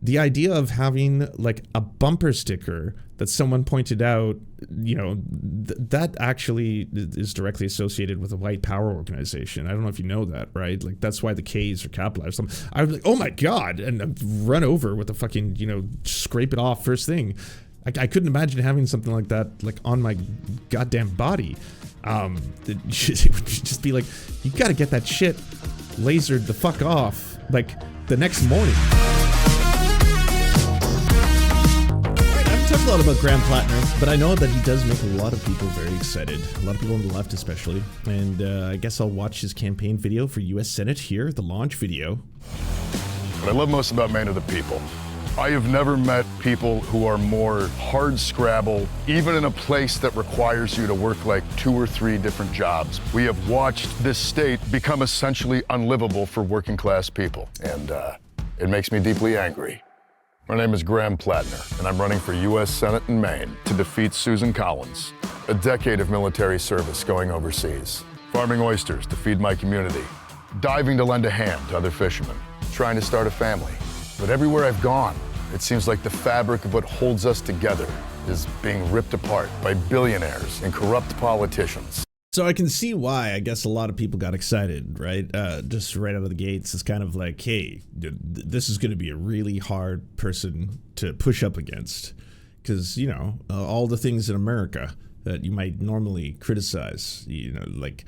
the idea of having like a bumper sticker that someone pointed out, you know, that actually is directly associated with a white power organization. I don't know if you know that, right? Like that's why the K's are capitalized. I was like, oh my God, and run over with a fucking, you know, scrape it off first thing. I couldn't imagine having something like that like on my goddamn body. It would just be like, you gotta get that shit lasered the fuck off like the next morning. I've talked a lot about Graham Platner, but I know that he does make a lot of people very excited. A lot of people on the left especially. And I guess I'll watch his campaign video for US Senate here, the launch video. What I love most about Maine are the people. I have never met people who are more hard scrabble, even in a place that requires you to work like 2 or 3 different jobs. We have watched this state become essentially unlivable for working class people, and it makes me deeply angry. My name is Graham Platner, and I'm running for U.S. Senate in Maine to defeat Susan Collins. A decade of military service going overseas, farming oysters to feed my community, diving to lend a hand to other fishermen, trying to start a family. But everywhere I've gone, it seems like the fabric of what holds us together is being ripped apart by billionaires and corrupt politicians. So I can see why, I guess, a lot of people got excited, right? Just right out of the gates. It's kind of like, hey, this is going to be a really hard person to push up against. Because, you know, all the things in America that you might normally criticize, you know, like,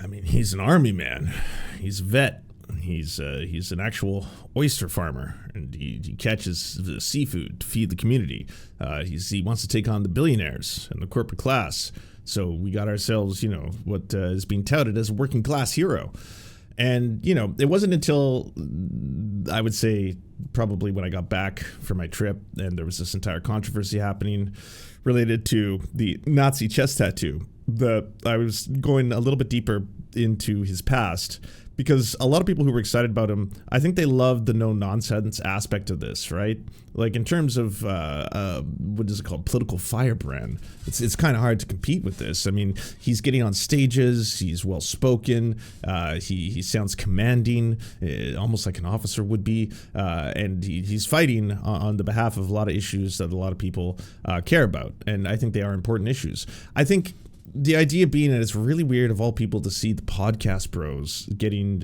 I mean, he's an army man. He's a vet. He's an actual oyster farmer, and he catches the seafood to feed the community. He wants to take on the billionaires and the corporate class. So we got ourselves, you know, what is being touted as a working class hero. And, you know, it wasn't until, I would say, probably when I got back from my trip, and there was this entire controversy happening related to the Nazi chest tattoo, that I was going a little bit deeper into his past. Because a lot of people who were excited about him, I think they loved the no-nonsense aspect of this, right? Like in terms of, what is it called, political firebrand, it's kind of hard to compete with this. I mean, he's getting on stages, he's well-spoken, he sounds commanding, almost like an officer would be, and he's fighting on the behalf of a lot of issues that a lot of people care about, and I think they are important issues. I think the idea being that it's really weird of all people to see the podcast bros getting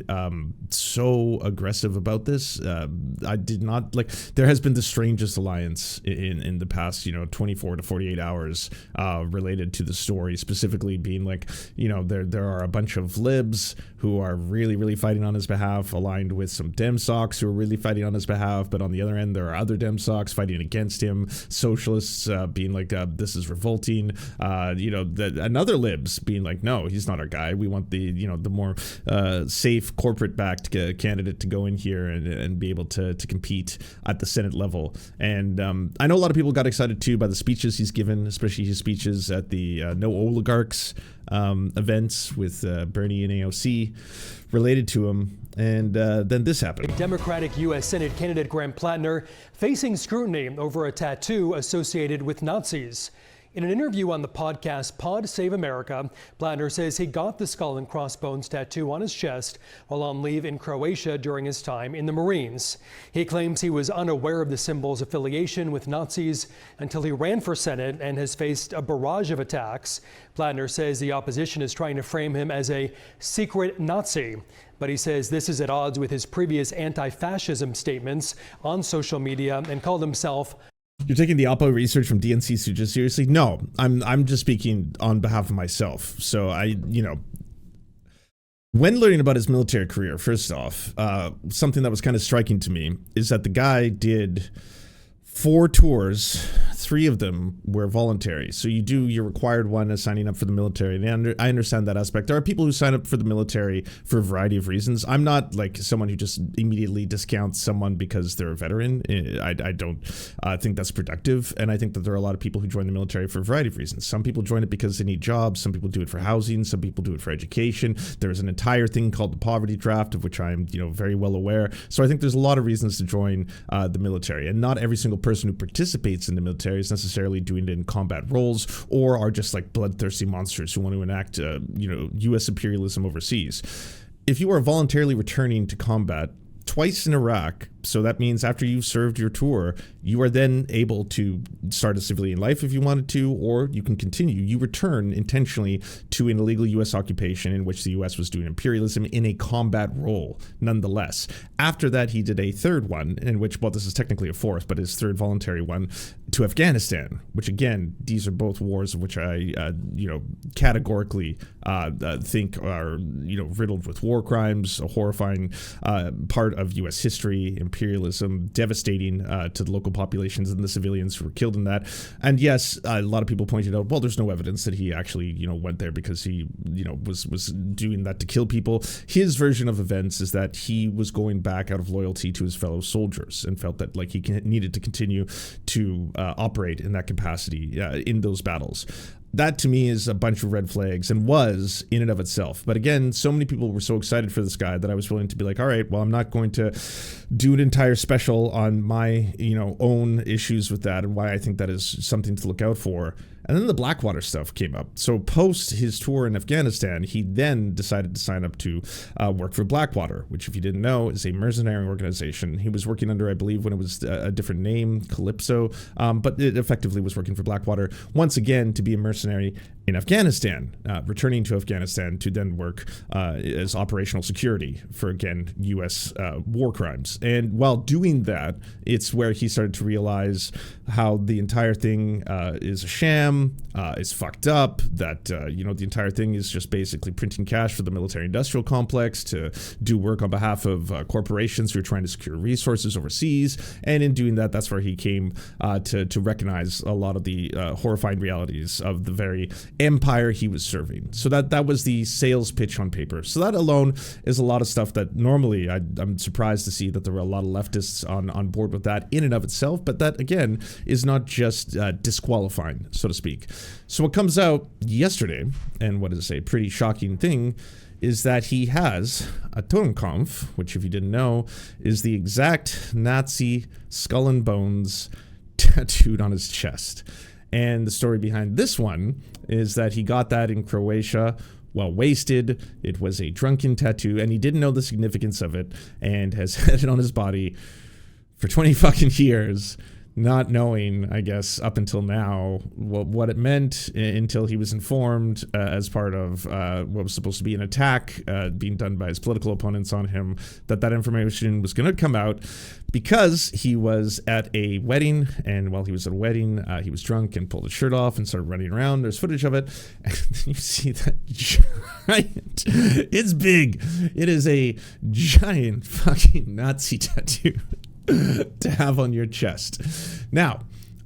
so aggressive about this. I did not like. There has been the strangest alliance in the past, you know, 24 to 48 hours related to the story. Specifically, being like, you know, there are a bunch of libs who are really fighting on his behalf, aligned with some Dem socks who are really fighting on his behalf. But on the other end, there are other Dem socks fighting against him. Socialists being like, this is revolting. You know, another libs being like, no, he's not our guy. We want the, you know, the more safe corporate backed candidate to go in here and be able to compete at the Senate level. And I know a lot of people got excited too by the speeches he's given, especially his speeches at the No Oligarchs events with Bernie and AOC related to him. And then this happened. Democratic U.S. Senate candidate Graham Platner facing scrutiny over a tattoo associated with Nazis. In an interview on the podcast Pod Save America, Platner says he got the skull and crossbones tattoo on his chest while on leave in Croatia during his time in the Marines. He claims he was unaware of the symbol's affiliation with Nazis until he ran for Senate and has faced a barrage of attacks. Platner says the opposition is trying to frame him as a secret Nazi, but he says this is at odds with his previous anti-fascism statements on social media and called himself. You're taking the Oppo research from DNC Suja seriously? No, I'm just speaking on behalf of myself. So you know, when learning about his military career, first off, something that was kind of striking to me is that the guy did 4 tours. 3 of them were voluntary. So you do your required one as signing up for the military. And I understand that aspect. There are people who sign up for the military for a variety of reasons. I'm not like someone who just immediately discounts someone because they're a veteran. I don't think that's productive. And I think that there are a lot of people who join the military for a variety of reasons. Some people join it because they need jobs. Some people do it for housing. Some people do it for education. There's an entire thing called the poverty draft, of which I'm, you know, very well aware. So I think there's a lot of reasons to join the military. And not every single person who participates in the military is necessarily doing it in combat roles or are just like bloodthirsty monsters who want to enact, you know, U.S. imperialism overseas. If you are voluntarily returning to combat twice in Iraq So that means after you've served your tour, you are then able to start a civilian life if you wanted to, or you can continue. You return intentionally to an illegal U.S. occupation in which the U.S. was doing imperialism in a combat role, nonetheless. After that, he did a third one, in which, well, this is technically a fourth, but his third voluntary one, to Afghanistan, which, again, these are both wars of which I, categorically think are, riddled with war crimes, a horrifying part of U.S. history, imperialism, devastating to the local populations and the civilians who were killed in that. And yes, a lot of people pointed out, well, there's no evidence that he actually, went there because he, was doing that to kill people. His version of events is that he was going back out of loyalty to his fellow soldiers and felt that like he needed to continue to operate in that capacity in those battles. That to me is a bunch of red flags, and was in and of itself. But again, so many people were so excited for this guy that I was willing to be like, all right, well, I'm not going to do an entire special on my, own issues with that and why I think that is something to look out for. And then the Blackwater stuff came up. So post his tour in Afghanistan, he then decided to sign up to work for Blackwater, which, if you didn't know, is a mercenary organization. He was working under, I believe, when it was a different name, Calypso, but it effectively was working for Blackwater, once again, to be a mercenary in Afghanistan, returning to Afghanistan to then work as operational security for, again, U.S. war crimes. And while doing that, it's where he started to realize how the entire thing is a sham, is fucked up, that, the entire thing is just basically printing cash for the military-industrial complex to do work on behalf of corporations who are trying to secure resources overseas. And in doing that, that's where he came to recognize a lot of the horrifying realities of the very empire he was serving. So that was the sales pitch on paper. So that alone is a lot of stuff that normally I'm surprised to see that there were a lot of leftists on board with that in and of itself. But that, again, is not just disqualifying, so to speak. So what comes out yesterday, and what is a pretty shocking thing, is that he has a Totenkopf, which, if you didn't know, is the exact Nazi skull and bones tattooed on his chest. And the story behind this one is that he got that in Croatia while wasted. It was a drunken tattoo, and he didn't know the significance of it, and has had it on his body for 20 fucking years, not knowing, I guess, up until now, what it meant, until he was informed as part of what was supposed to be an attack being done by his political opponents on him, that information was going to come out because he was at a wedding, and while he was at a wedding, he was drunk and pulled his shirt off and started running around. There's footage of it, and then you see that giant, it's big, it is a giant fucking Nazi tattoo to have on your chest. Now,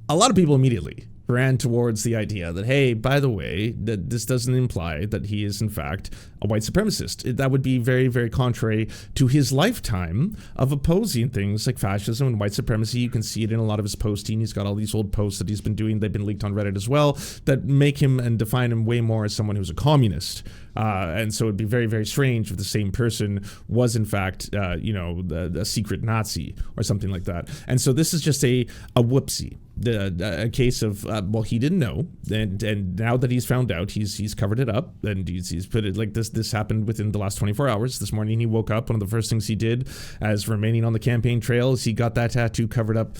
a lot of people immediately ran towards the idea that, hey, by the way, that this doesn't imply that he is in fact a white supremacist. That would be very, very contrary to his lifetime of opposing things like fascism and white supremacy. You can see it in a lot of his posting. He's got all these old posts that he's been doing. They've been leaked on Reddit as well, that make him and define him way more as someone who's a communist. And so it'd be very, very strange if the same person was in fact, a secret Nazi or something like that. And so this is just a whoopsie. A case of he didn't know, and now that he's found out, he's covered it up, and he's put it like this happened within the last 24 hours. This morning he woke up, one of the first things he did as remaining on the campaign trail is he got that tattoo covered up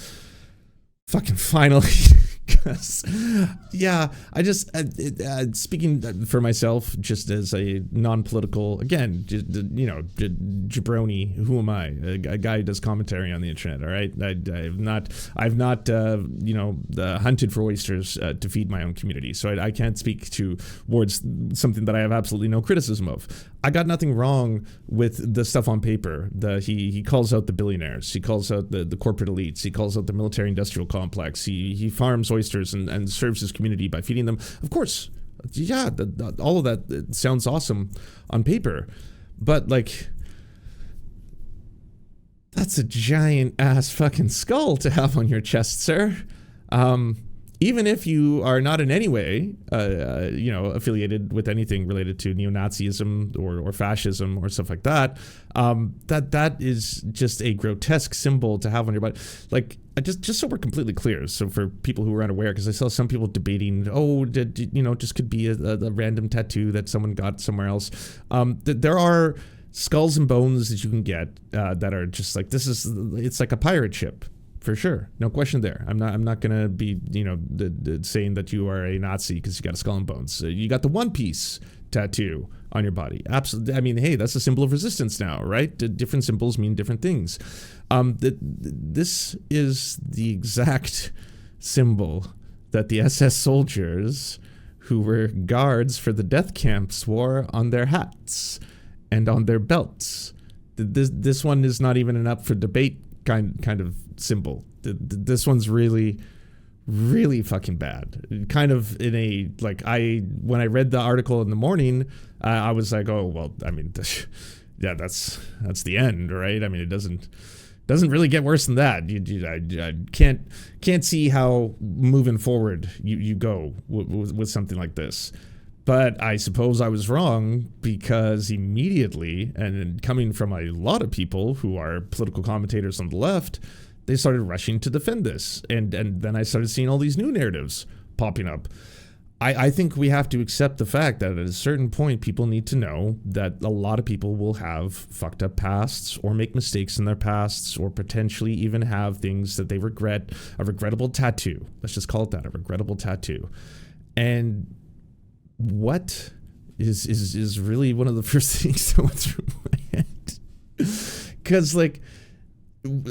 fucking finally. Because, yeah, I just, speaking for myself, just as a non-political, again, jabroni, who am I? A guy who does commentary on the internet, all right? I've not hunted for oysters to feed my own community, so I can't speak towards something that I have absolutely no criticism of. I got nothing wrong with the stuff on paper. He calls out the billionaires, he calls out the corporate elites, he calls out the military-industrial complex, he farms oysters and serves his community by feeding them. Of course, yeah, all of that sounds awesome on paper, but like, that's a giant ass fucking skull to have on your chest, sir. Even if you are not in any way, affiliated with anything related to neo-Nazism or fascism or stuff like that, that is just a grotesque symbol to have on your body. Like, just so we're completely clear, so for people who are unaware, because I saw some people debating, just could be a random tattoo that someone got somewhere else. There are skulls and bones that you can get that are just like, it's like a pirate ship. For sure, no question there. I'm not gonna be saying that you are a Nazi because you got a skull and bones. You got the One Piece tattoo on your body. Absolutely. I mean, hey, that's a symbol of resistance now, right? Different symbols mean different things. This is the exact symbol that the SS soldiers who were guards for the death camps wore on their hats and on their belts. This one is not even an up for debate kind of symbol. This one's really, really fucking bad. Kind of in a, like, when I read the article in the morning, I was like, oh, well, I mean, yeah, that's the end, right? I mean, it doesn't really get worse than that. I can't see how moving forward you go with something like this. But I suppose I was wrong, because immediately, and coming from a lot of people who are political commentators on the left, they started rushing to defend this. And then I started seeing all these new narratives popping up. I think we have to accept the fact that at a certain point, people need to know that a lot of people will have fucked up pasts or make mistakes in their pasts or potentially even have things that they regret, a regrettable tattoo. Let's just call it that, a regrettable tattoo. And what is really one of the first things that went through my head. Because, like,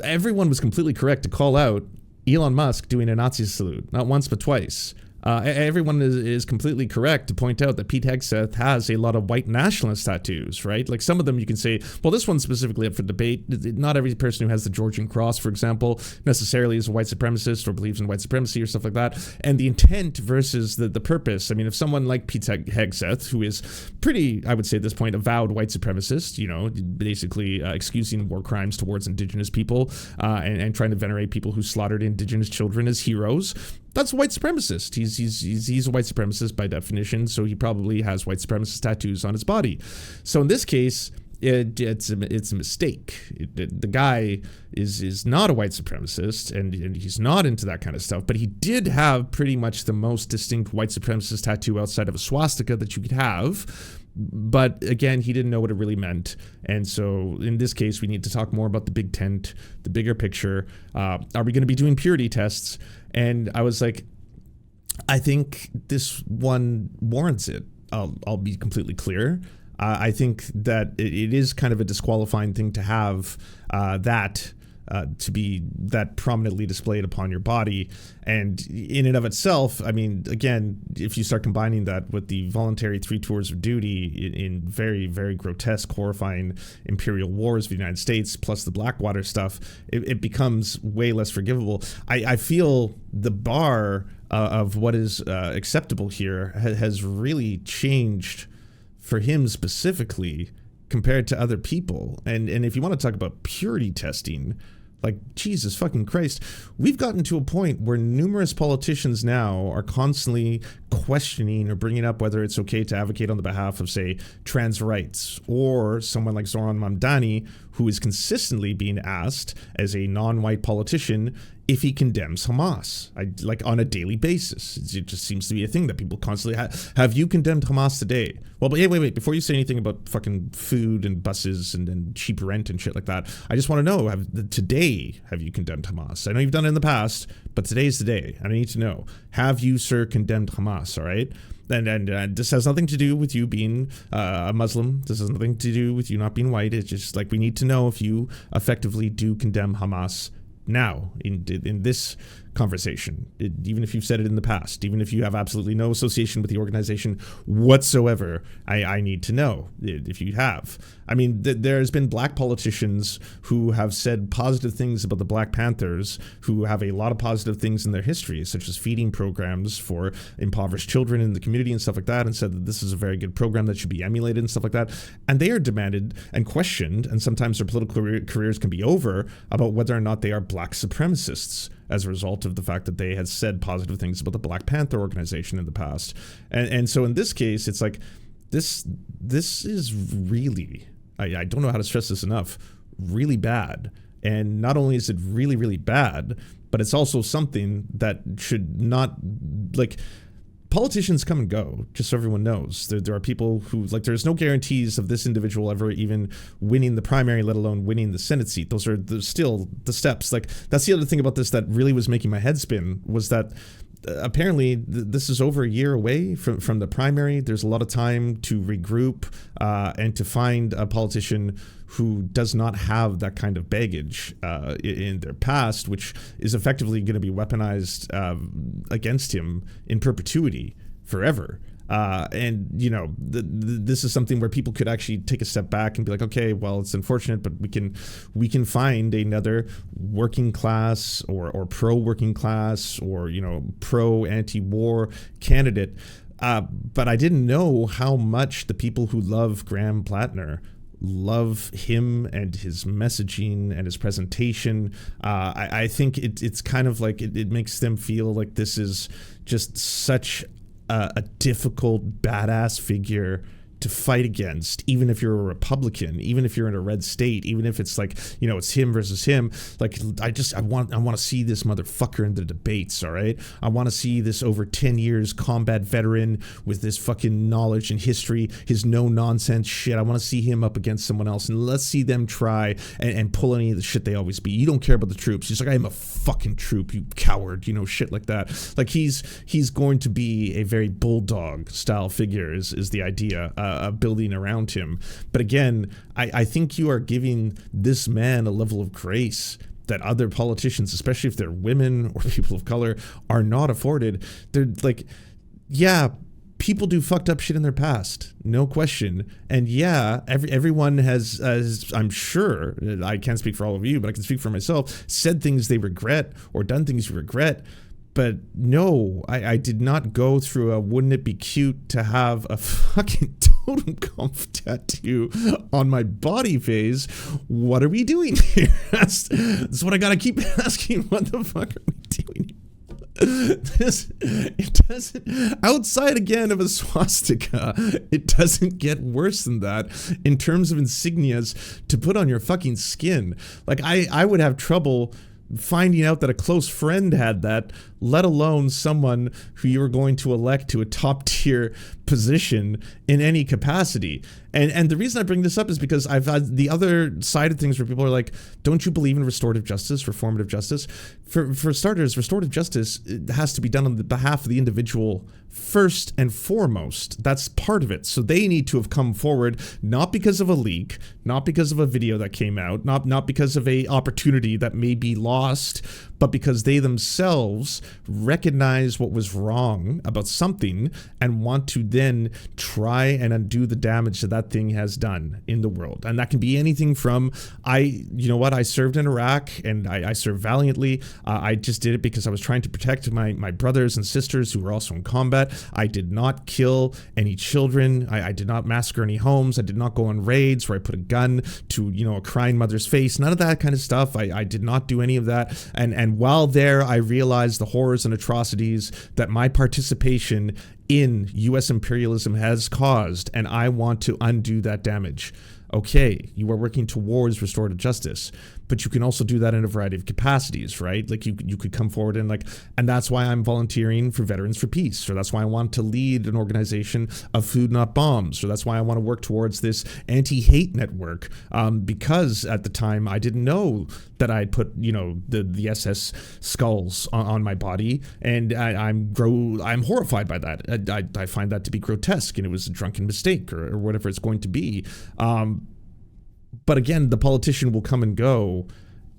everyone was completely correct to call out Elon Musk doing a Nazi salute, not once but twice. Everyone is completely correct to point out that Pete Hegseth has a lot of white nationalist tattoos, right? Like, some of them you can say, well, this one's specifically up for debate. Not every person who has the Georgian cross, for example, necessarily is a white supremacist or believes in white supremacy or stuff like that. And the intent versus the purpose. I mean, if someone like Pete Hegseth, who is pretty, I would say at this point, avowed white supremacist, basically excusing war crimes towards indigenous people and trying to venerate people who slaughtered indigenous children as heroes, that's a white supremacist. He's a white supremacist by definition, so he probably has white supremacist tattoos on his body. So in this case, it's a mistake. The guy is not a white supremacist, and he's not into that kind of stuff, but he did have pretty much the most distinct white supremacist tattoo outside of a swastika that you could have. But again, he didn't know what it really meant. And so in this case, we need to talk more about the big tent, the bigger picture. Are we going to be doing purity tests? And I was like, I think this one warrants it. I'll be completely clear. I think that it is kind of a disqualifying thing to have to be that prominently displayed upon your body. And in and of itself, I mean, again, if you start combining that with the voluntary 3 tours of duty in very, very grotesque, horrifying imperial wars of the United States, plus the Blackwater stuff, it becomes way less forgivable. I feel the bar of what is acceptable here has really changed for him specifically compared to other people. And if you want to talk about purity testing, like, Jesus fucking Christ, we've gotten to a point where numerous politicians now are constantly questioning or bringing up whether it's okay to advocate on the behalf of, say, trans rights, or someone like Zoran Mamdani, who is consistently being asked as a non-white politician if he condemns Hamas, like on a daily basis. It just seems to be a thing that people constantly have you condemned Hamas today? Well, but wait, before you say anything about fucking food and buses and cheap rent and shit like that, I just want to know, today, have you condemned Hamas? I know you've done it in the past, but today's the day. I need to know, have you, sir, condemned Hamas, all right? And this has nothing to do with you being a Muslim. This has nothing to do with you not being white. It's just like, we need to know if you effectively do condemn Hamas now in this conversation, even if you've said it in the past, even if you have absolutely no association with the organization whatsoever. I need to know if you have. I mean, there's been black politicians who have said positive things about the Black Panthers, who have a lot of positive things in their history, such as feeding programs for impoverished children in the community and stuff like that, and said that this is a very good program that should be emulated and stuff like that. And they are demanded and questioned, and sometimes their political careers can be over, about whether or not they are black supremacists as a result of the fact that they had said positive things about the Black Panther organization in the past. And so in this case, it's like, this is really, I don't know how to stress this enough, really bad. And not only is it really, really bad, but it's also something that should not, like, politicians come and go, just so everyone knows. There are people who, like, there's no guarantees of this individual ever even winning the primary, let alone winning the Senate seat. Those are still the steps. Like, that's the other thing about this that really was making my head spin, was that apparently this is over a year away from the primary. There's a lot of time to regroup and to find a politician who does not have that kind of baggage in their past, which is effectively going to be weaponized against him in perpetuity forever. And, you know, this is something where people could actually take a step back and be like, okay, well, it's unfortunate, but we can find another working class or pro-working class or, you know, pro-anti-war candidate. But I didn't know how much the people who love Graham Platner love him and his messaging and his presentation. I think it's kind of like it makes them feel like this is just such a difficult, badass figure to fight against, even if you're a Republican, even if you're in a red state, even if it's like, you know, it's him versus him. Like, I want to see this motherfucker in the debates, all right? I want to see this over 10 years combat veteran with this fucking knowledge and history, his no-nonsense shit. I want to see him up against someone else, and let's see them try and pull any of the shit they always be. You don't care about the troops. He's like, I am a fucking troop, you coward, you know, shit like that. Like, he's going to be a very bulldog style figure is the idea. Building around him. But again, I think you are giving this man a level of grace that other politicians, especially if they're women or people of color, are not afforded. They're like, yeah, people do fucked up shit in their past, no question. And yeah, everyone has, I'm sure, I can't speak for all of you, but I can speak for myself, said things they regret or done things you regret. But no, I did not go through a wouldn't it be cute to have a fucking totem conf tattoo on my body phase. What are we doing here? That's what I gotta keep asking. What the fuck are we doing here? It doesn't, outside again of a swastika, it doesn't get worse than that in terms of insignias to put on your fucking skin. Like, I would have trouble finding out that a close friend had that, let alone someone who you were going to elect to a top tier position in any capacity. And the reason I bring this up is because I've had the other side of things where people are like, don't you believe in restorative justice, reformative justice? For starters, restorative justice, it has to be done on the behalf of the individual first and foremost. That's part of it. So they need to have come forward, not because of a leak, not because of a video that came out, not because of a opportunity that may be lost, but because they themselves recognize what was wrong about something and want to then try and undo the damage that thing has done in the world. And that can be anything from, I served in Iraq and I served valiantly. I just did it because I was trying to protect my brothers and sisters who were also in combat. I did not kill any children. I did not massacre any homes. I did not go on raids where I put a gun to, a crying mother's face. None of that kind of stuff. I did not do any of that. And while there, I realized the horrors and atrocities that my participation in U.S. imperialism has caused, and I want to undo that damage. Okay, you are working towards restorative justice, but you can also do that in a variety of capacities, right? Like you could come forward and and that's why I'm volunteering for Veterans for Peace, or that's why I want to lead an organization of Food Not Bombs, or that's why I want to work towards this anti-hate network, because at the time I didn't know that I'd put, the SS skulls on my body, and I'm horrified by that. I find that to be grotesque, and it was a drunken mistake or whatever it's going to be. But again, the politician will come and go,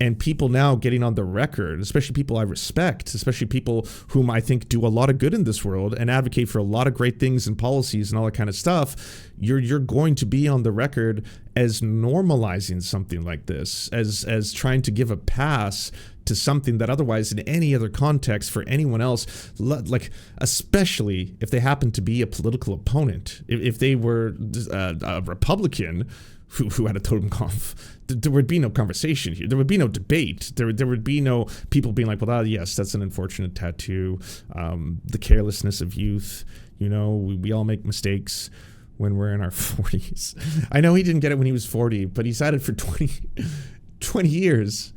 and people now getting on the record, especially people I respect, especially people whom I think do a lot of good in this world and advocate for a lot of great things and policies and all that kind of stuff, you're going to be on the record as normalizing something like this, as trying to give a pass to something that otherwise in any other context for anyone else, like especially if they happen to be a political opponent, if they were a Republican who had a totem conf, there would be no conversation here. There would be no debate. There would be no people being like, well, yes, that's an unfortunate tattoo. The carelessness of youth. We all make mistakes when we're in our 40s. I know he didn't get it when he was 40, but he's had it for 20 years.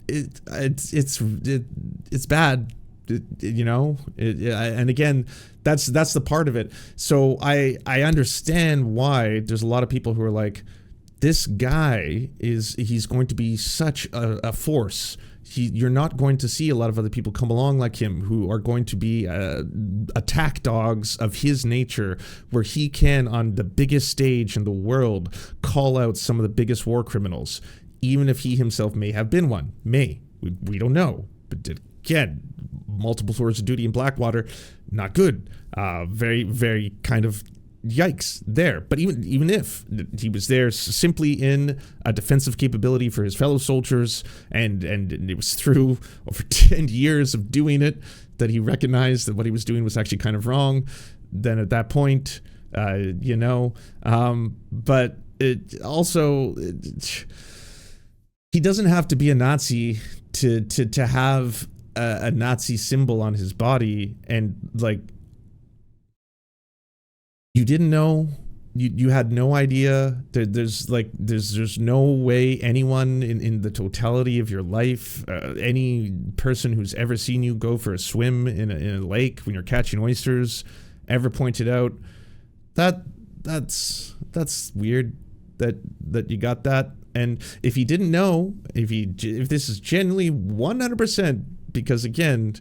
It's bad. And again, that's the part of it. So I understand why there's a lot of people who are like, this guy he's going to be such a force. You're not going to see a lot of other people come along like him who are going to be attack dogs of his nature, where he can, on the biggest stage in the world, call out some of the biggest war criminals, even if he himself may have been one. We don't know. But again, multiple tours of duty in Blackwater, not good. Very, very kind of yikes there. But even if he was there simply in a defensive capability for his fellow soldiers, and it was through over 10 years of doing it that he recognized that what he was doing was actually kind of wrong, then at that point, but it also, he doesn't have to be a Nazi to have a Nazi symbol on his body. And like, you didn't know, you had no idea. There's no way anyone in the totality of your life, any person who's ever seen you go for a swim in a lake when you're catching oysters, ever pointed out that's weird that you got that. And if he didn't know, if this is genuinely 100%, because again,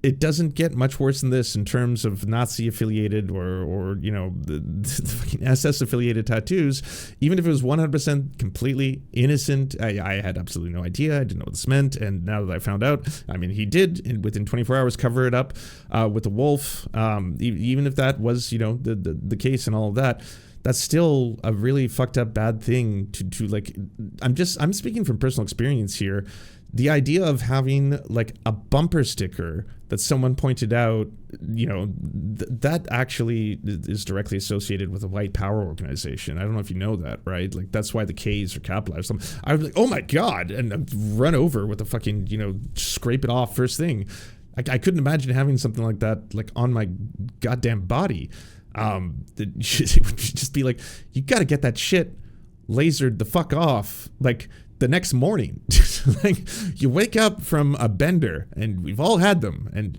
it doesn't get much worse than this in terms of Nazi affiliated or the fucking SS affiliated tattoos. Even if it was 100% completely innocent, I had absolutely no idea. I didn't know what this meant. And now that I found out, I mean, he did within 24 hours cover it up with the wolf. Even if that was, the case and all of that, that's still a really fucked up bad thing to like. I'm speaking from personal experience here. The idea of having like a bumper sticker that someone pointed out, that actually is directly associated with a white power organization. I don't know if you know that, right? Like, that's why the K's are capitalized. I was like, oh my God, and run over with a fucking, scrape it off first thing. I couldn't imagine having something like that, like, on my goddamn body. It would just be like, you got to get that shit lasered the fuck off, like, the next morning. Like, you wake up from a bender, and we've all had them, and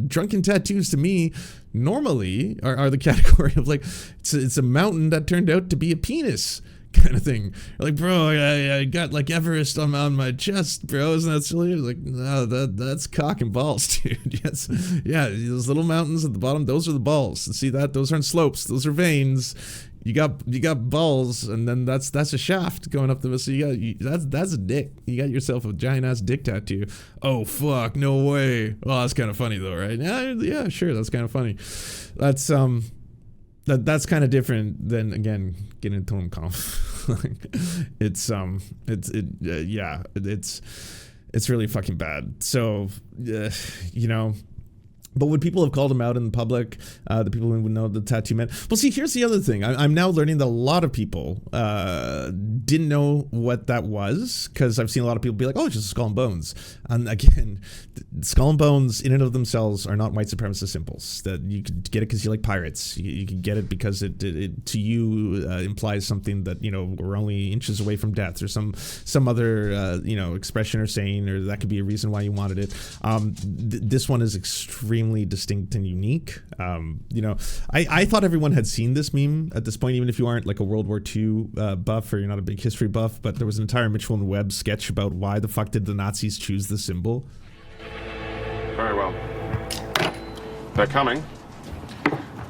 drunken tattoos to me normally are the category of like, it's a mountain that turned out to be a penis kind of thing. Like, bro, I got like Everest on my chest, bro, isn't that silly? Like, no, that's cock and balls, dude. Yes, yeah, those little mountains at the bottom, those are the balls. See that? Those aren't slopes, those are veins. You got balls, and then that's a shaft going up the. So that's a dick. You got yourself a giant ass dick tattoo. Oh fuck, no way. Well, that's kind of funny though, right? Yeah, sure, that's kind of funny. That's kind of different than, again, getting into Atomkampf. It's really fucking bad. So But would people have called him out in public? The people who would know the tattoo meant. Well, see, here's the other thing. I'm now learning that a lot of people didn't know what that was, because I've seen a lot of people be like, oh, it's just a skull and bones. And again, skull and bones in and of themselves are not white supremacist symbols. That you could get it because you like pirates. You can get it because it to you implies something that, we're only inches away from death, or some other expression or saying, or that could be a reason why you wanted it. This one is extremely distinct and unique. I thought everyone had seen this meme at this point, even if you aren't like a World War II buff, or you're not a big history buff, but there was an entire Mitchell and Webb sketch about why the fuck did the Nazis choose the symbol. Very well. They're coming.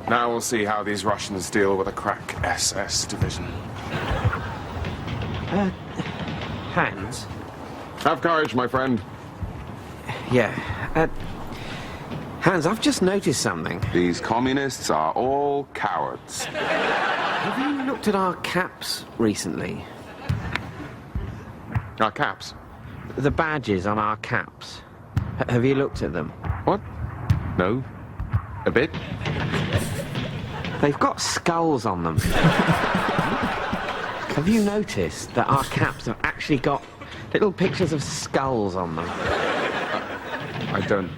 Now we'll see how these Russians deal with a crack SS division. Hans? Have courage, my friend. Yeah, Hans, I've just noticed something. These communists are all cowards. Have you looked at our caps recently? Our caps? The badges on our caps. Have you looked at them? What? No. A bit? They've got skulls on them. Have you noticed that our caps have actually got little pictures of skulls on them? I don't,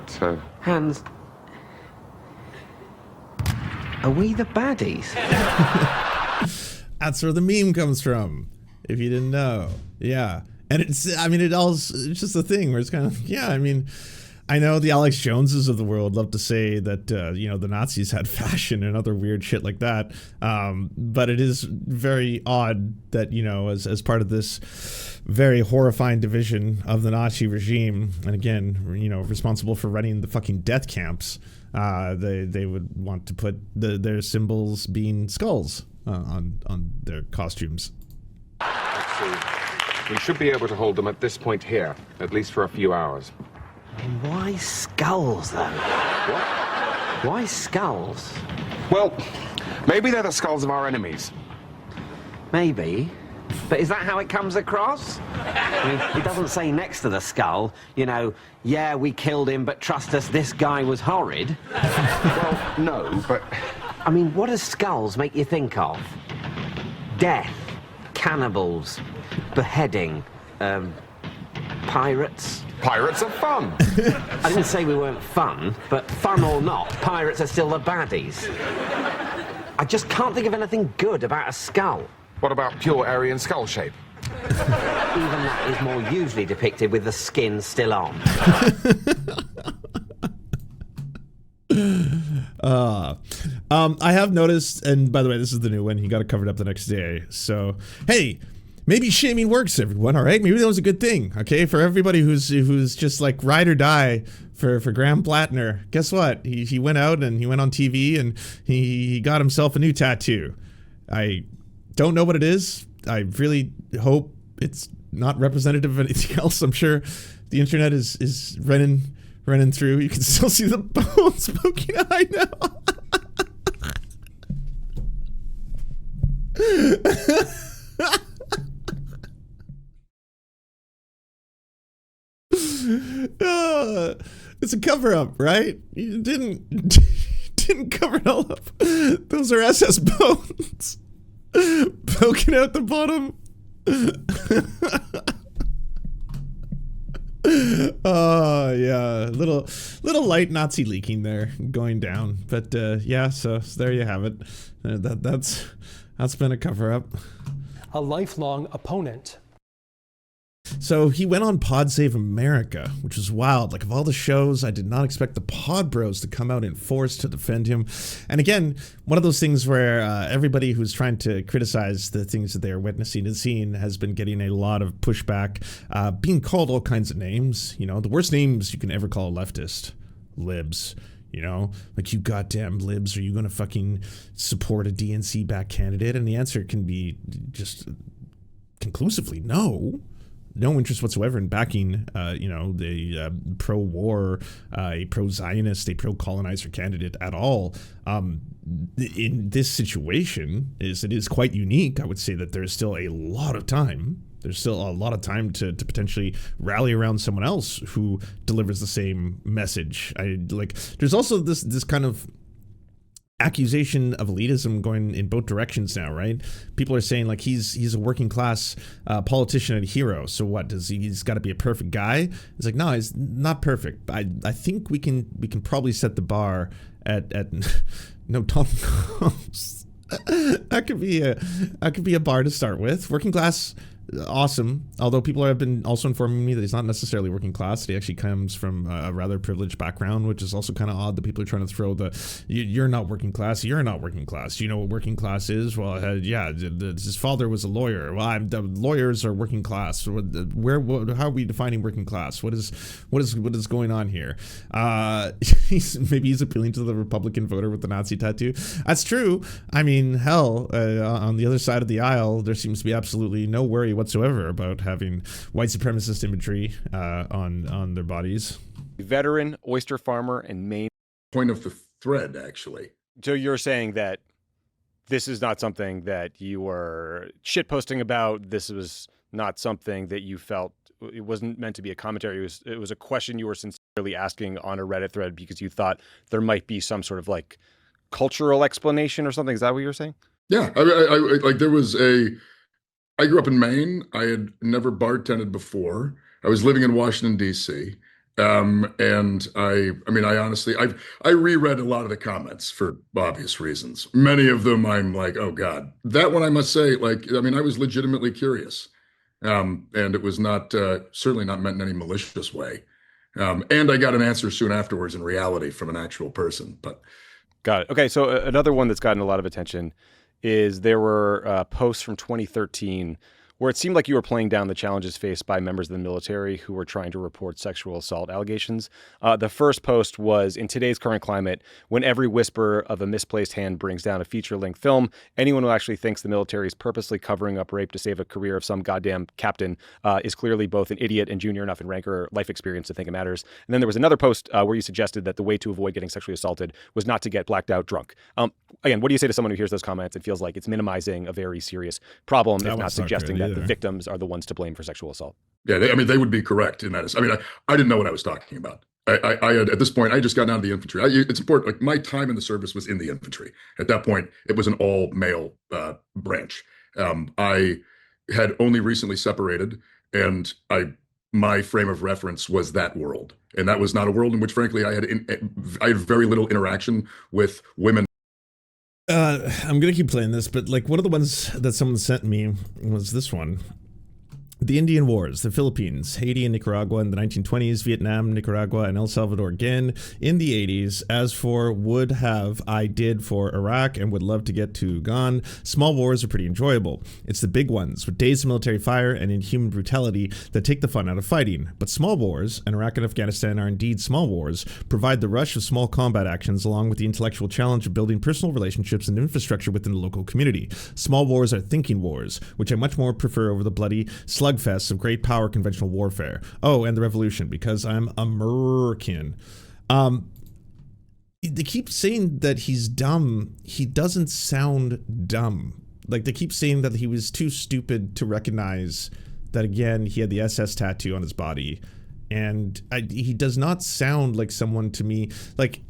Hans, are we the baddies? That's where the meme comes from, if you didn't know. Yeah. And it's just a thing where it's kind of, I know the Alex Joneses of the world love to say that, the Nazis had fashion and other weird shit like that. But it is very odd that, as part of this very horrifying division of the Nazi regime, and again, responsible for running the fucking death camps, they would want to put their symbols being skulls on their costumes. Let's see. We should be able to hold them at this point here, at least for a few hours. Why skulls, though? What? Why skulls? Well, maybe they're the skulls of our enemies. Maybe. But is that how it comes across? I mean, it doesn't say next to the skull, yeah, we killed him, but trust us, this guy was horrid. Well, no, but... I mean, what does skulls make you think of? Death, cannibals, beheading, pirates. Pirates are fun. I didn't say we weren't fun, but fun or not, pirates are still the baddies. I just can't think of anything good about a skull. What about pure Aryan skull shape? Even that is more usually depicted with the skin still on. I have noticed, and by the way, this is the new one. He got it covered up the next day. So, hey, maybe shaming works, everyone. All right, maybe that was a good thing. Okay, for everybody who's just like ride or die for Graham Platner. Guess what? He went out and he went on TV and he got himself a new tattoo. I don't know what it is. I really hope it's not representative of anything else. I'm sure the internet is running through. You can still see the bones poking out. I know. It's a cover-up, right? You didn't cover it all up. Those are SS bones poking out the bottom. Oh yeah, little light Nazi leaking there going down, but yeah. So there you have it. That's been a cover-up. A lifelong opponent. So he went on Pod Save America, which was wild. Like, of all the shows, I did not expect the Pod Bros to come out in force to defend him. And again, one of those things where everybody who's trying to criticize the things that they are witnessing and seeing has been getting a lot of pushback, being called all kinds of names. The worst names you can ever call a leftist: libs. Like, you goddamn libs, are you going to fucking support a DNC-backed candidate? And the answer can be just conclusively no. No interest whatsoever in backing, the pro-war, a pro-Zionist, a pro-colonizer candidate at all. In this situation, it is quite unique. I would say that there's still a lot of time. There's still a lot of time to potentially rally around someone else who delivers the same message. There's also this kind of accusation of elitism going in both directions now, right? People are saying like he's a working class politician and a hero. So what, he's got to be a perfect guy? It's like, no, he's not perfect. I think we can probably set the bar at no Donald Trumps. That could be a bar to start with. Working class, awesome. Although people have been also informing me that he's not necessarily working class. He actually comes from a rather privileged background, which is also kind of odd that people are trying to throw you're not working class. You're not working class. Do you know what working class is? Well, his father was a lawyer. Well, the lawyers are working class. How are we defining working class? What is going on here? Maybe he's appealing to the Republican voter with the Nazi tattoo. That's true. I mean, hell, on the other side of the aisle, there seems to be absolutely no worry whatsoever about having white supremacist imagery on their bodies. Veteran, oyster farmer, and main Point of the thread, actually. So you're saying that this is not something that you were shitposting about. This was not something that you felt, it wasn't meant to be a commentary. It was a question you were sincerely asking on a Reddit thread because you thought there might be some sort of like cultural explanation or something. Is that what you were saying? Yeah, I like there was I grew up in Maine. I had never bartended before. I was living in Washington, D.C. And I honestly, I reread a lot of the comments for obvious reasons. Many of them I'm like, oh God. That one I must say, I was legitimately curious. And it was not, certainly not meant in any malicious way. And I got an answer soon afterwards in reality from an actual person. But got it. Okay, so another one that's gotten a lot of attention is there were posts from 2013 where it seemed like you were playing down the challenges faced by members of the military who were trying to report sexual assault allegations. The first post was, in today's current climate, when every whisper of a misplaced hand brings down a feature-length film, anyone who actually thinks the military is purposely covering up rape to save a career of some goddamn captain is clearly both an idiot and junior enough in rank or life experience to think it matters. And then there was another post where you suggested that the way to avoid getting sexually assaulted was not to get blacked out drunk. Again, what do you say to someone who hears those comments and feels like it's minimizing a very serious problem, if not suggesting that the victims are the ones to blame for sexual assault? Yeah, they would be correct in that. I didn't know what I was talking about. I had, at this point, I just got out of the infantry. It's important. Like, my time in the service was in the infantry. At that point, it was an all male branch. I had only recently separated, and my frame of reference was that world, and that was not a world in which, frankly, I had very little interaction with women. I'm gonna keep playing this, but like one of the ones that someone sent me was this one. The Indian Wars, the Philippines, Haiti and Nicaragua in the 1920s, Vietnam, Nicaragua, and El Salvador again in the 80s. As for would have, I did for Iraq and would love to get to gone. Small wars are pretty enjoyable. It's the big ones with days of military fire and inhuman brutality that take the fun out of fighting. But small wars, and Iraq and Afghanistan are indeed small wars, provide the rush of small combat actions along with the intellectual challenge of building personal relationships and infrastructure within the local community. Small wars are thinking wars, which I much more prefer over the bloody slugfests of great power conventional warfare. Oh, and the revolution, because I'm American. They keep saying that he's dumb. He doesn't sound dumb. Like, they keep saying that he was too stupid to recognize that, again, he had the SS tattoo on his body. And he does not sound like someone to me. Like,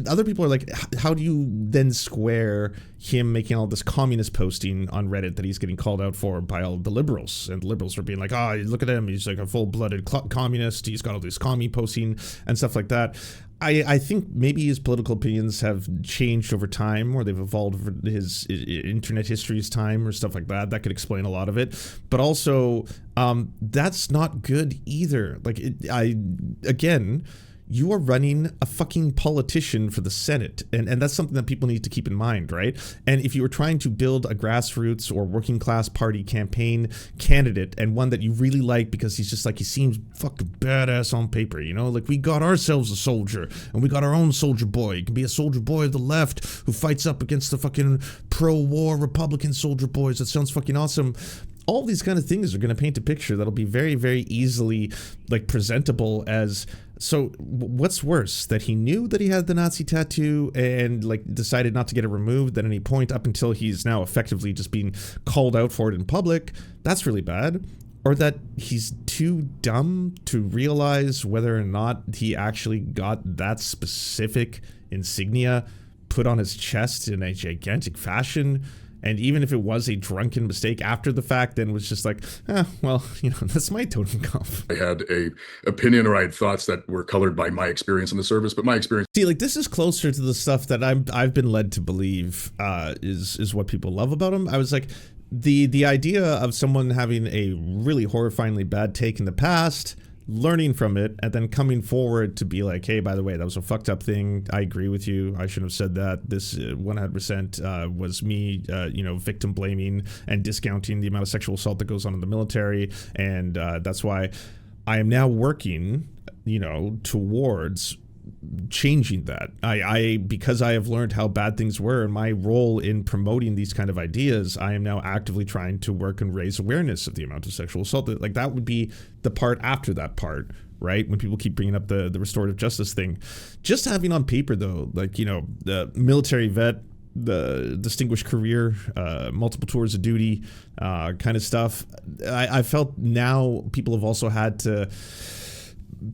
other people are like, how do you then square him making all this communist posting on Reddit that he's getting called out for by all the liberals? And the liberals are being like, oh, look at him, he's like a full-blooded communist, he's got all this commie posting and stuff like that. I think maybe his political opinions have changed over time, or they've evolved over his internet history's time or stuff like that. That could explain a lot of it. But also, that's not good either. Like, again, you are running a fucking politician for the Senate. And that's something that people need to keep in mind, right? And if you were trying to build a grassroots or working class party campaign candidate, and one that you really like because he's just like, he seems fucking badass on paper, you know? Like, we got ourselves a soldier, and we got our own soldier boy. He can be a soldier boy of the left who fights up against the fucking pro-war Republican soldier boys. That sounds fucking awesome. All these kind of things are going to paint a picture that'll be very, very easily like presentable as, so what's worse, that he knew that he had the Nazi tattoo and like decided not to get it removed at any point up until he's now effectively just being called out for it in public? That's really bad. Or that he's too dumb to realize whether or not he actually got that specific insignia put on his chest in a gigantic fashion. And even if it was a drunken mistake after the fact, then it was just like, well, you know, that's my totem cuff. I had a opinion, or I had thoughts that were colored by my experience in the service, but my experience. See, like, this is closer to the stuff that I've been led to believe is what people love about him. I was like, the idea of someone having a really horrifyingly bad take in the past, learning from it, and then coming forward to be like, hey, by the way, that was a fucked up thing. I agree with you. I shouldn't have said that. This 100% was me, victim blaming and discounting the amount of sexual assault that goes on in the military. And that's why I am now working, towards changing that. Because I have learned how bad things were and my role in promoting these kind of ideas, I am now actively trying to work and raise awareness of the amount of sexual assault. Like, that would be the part after that part, right? When people keep bringing up the restorative justice thing. Just having on paper, though, like, the military vet, the distinguished career, multiple tours of duty, kind of stuff. I felt now people have also had to